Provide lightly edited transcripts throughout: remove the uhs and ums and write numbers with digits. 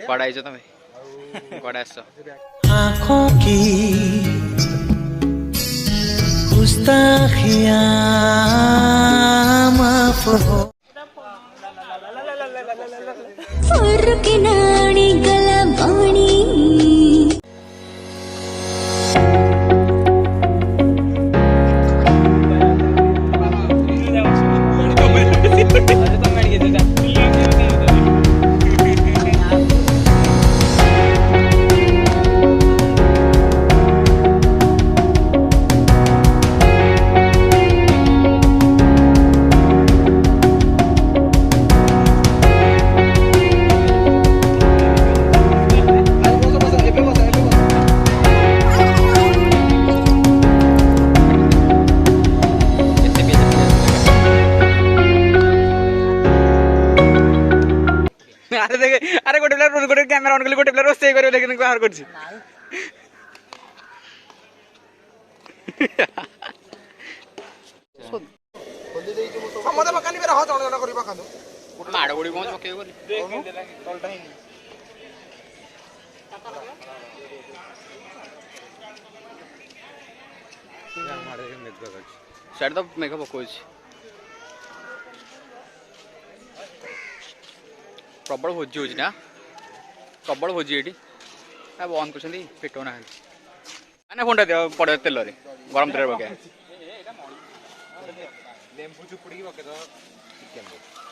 कुआडे आइछ तमे कुआडे आसछ आँखों की गुस्ताखियां माफ हो फुरकिनाणी गलबाणी अरे देख अरे गोटे पिला गोटे कैमरा ऑन कर गोटे पिला रोसे करियो लेकिन बाहर करछि हमदे मकानी बेरा हो जण जण करी पकांदो माड़ गोड़ी पहुंच पके बोली तलटा ही साइड तो मेघ पकोछि प्रबल भोजी होची ना प्रबल भोजी एटी आ बंद करछंदी पेटो ना आने फोनटा दे पड़े तेल रे गरम तेल पके लेंबू चुपुड़ी की पके दो चिकन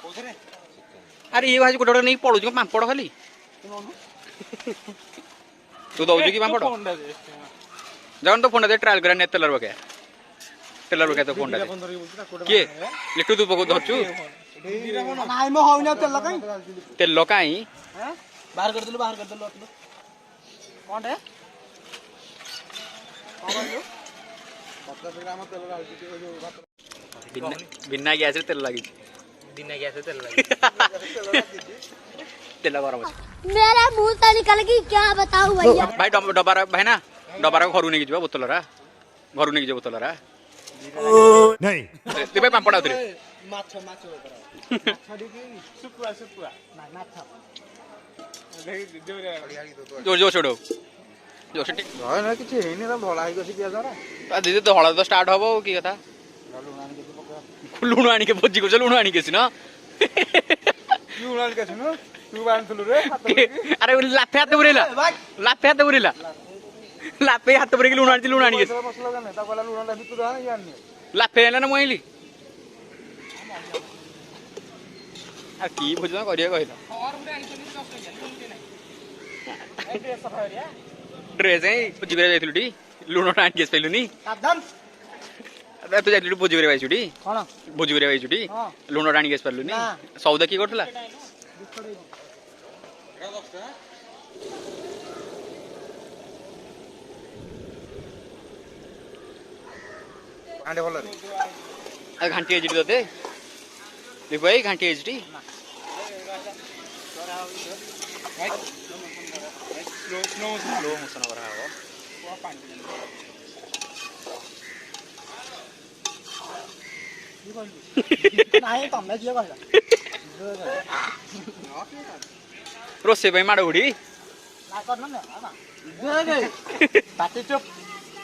कोथरे अरे ये भाजी गोटे नहीं पड़ू जो पांपड़ खाली तू दौज कि पांपड़ जगन तो फोन दे ट्रायल करा ने तेल पके तो फोन किए लिटू तू पको धरछु नाइ म होइना तेल काई बाहर कर देलु कोन रे ग्राम तेल डालती बिना गैस रे तेल लागी बिना गैस तेल लगी तेल गरम अछि मेरा मुंह से निकल गई क्या बताऊं भैया भाई डबारा भाई ना डबारा घरु नै जिबा बोतल रा घरु नै जे बोतल रा नहीं ते भाई पांपड़ आउतरे माछ छडी की सुकुआ ना माछ जोर जोर छोड़ो जो सेटिंग होय ना किछि हेनी त भला ही गसी पियाज रा आ दीदी तो हळद तो स्टार्ट होबो की कथा लुण आनी के भोजी को लुण आनी के ना लुण आनी के सुनो तू बांधलु रे अरे लाफे हाथ उरेला लाफे हाथ उरे लुण आनी के मसला गने ता कोला लुण ला तू दाना यानी लाफे ना मोइली आ की भोजन करिया कहला ड्रेस है भोजी करे जाइलु टी लुण आनी के पेलुनी सावधान तू जाइलु भोजी करे आइछुटी कोन भोजी करे आइछुटी लुण आनी के पेलुनी सौदा की करथला आंडे भल रे आ घंटी एजडी दते देखो भाई घंटी एजडी स्लो मोशन करा हो नाही तमे जे कहला रोसे भाई माड़ उड़ी ना करना ना दे दे पाटी चुप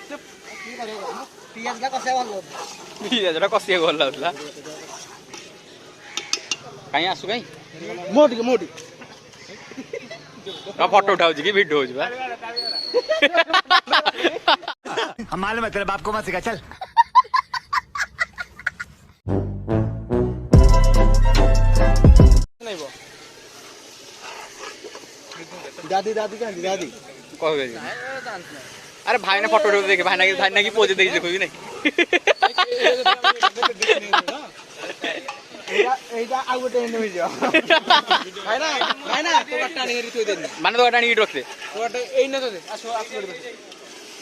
चुप की करेगा पियाज का कसे भल जरा कसिया गल लाउतला काई आसु काई मोटी आ फोटो उठाउ जी की वीडियो हो जबा हम मालूम है तेरे बाप को मत सिखा चल नहीं वो दादी दादी कह गई अरे भाई ने फोटो देखे भाई ना की पोज देखी देखो भी नहीं एटा आ गोटे एने हो जा भाई ना तो कट्टा नहीं री तो दे माने तो गाड़ी रख दे तो गोटे एने तो दे आसो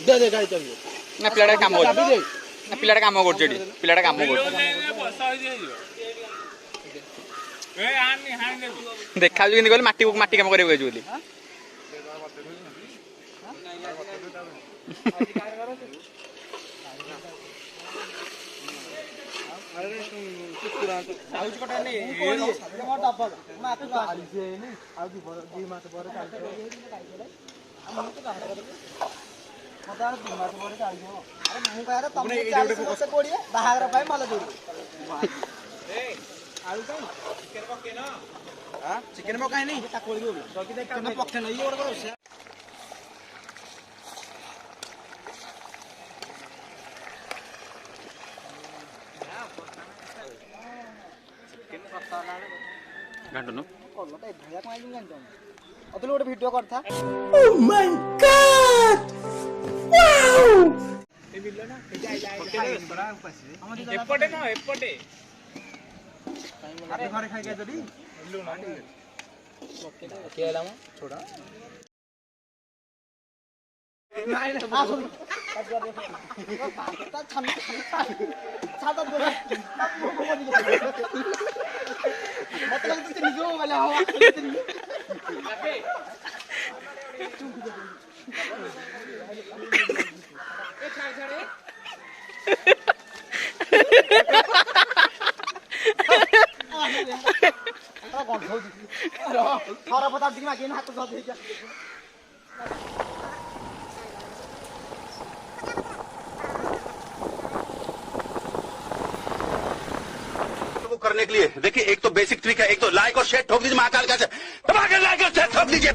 दे गाड़ी चलिए ना पिलाडा काम कर ना पिलाडा काम करछडी पिलाडा काम कर देखा जो कहले माटी माटी काम करे बोली ଆଉଚି କଟା ନେ ଏ ମୋ ଡବଲ ମା ତୁ ଆଲିଛି ନି ଆଉ ଦି ମାସ ପରେ ଚାଲିବ ଆମ ତ କାହା ମତେ ଆଉ 2 ମାସ ପରେ ଚାଲିବ ଆରେ ମୁଁ କହିଆରେ ତମେ 40 ବର୍ଷ କୋଡିଏ ବାହାଘର ପାଇଁ ଭଲ ଦଉଡ଼ି ଏ ଆଳୁ କାଇଁ ଚିକେନ ପକେ ନା हां चिकन पकाय नहीं ता कोळी बोल बाकी दे चिकन पक्के नाही एवढं करू चिकन पकाला घंटनो कोलो ता भैया को आइलिंग गंजो अतुल ଗୋଟେ ଭିଡିଓ करथा ओ माय गॉड वाओ ए मिललो ना जाई बड़ा उपासी एपटे ना एपटे अरे घरे खाइ के जदी मिललो ना के आला म छोड़ा नाही ना आसो ता छन छाता दो मतलब तुझे निजो वाला हवा काफे ए छाड़ छाड़े थोड़ा बता दी मैं हाथ तो दे क्या वो करने के लिए देखिए एक तो बेसिक ट्रिक है एक तो लाइक और शेयर ठोक दीजिए महाकाल का दबा के लाइक और शेयर ठोक दीजिए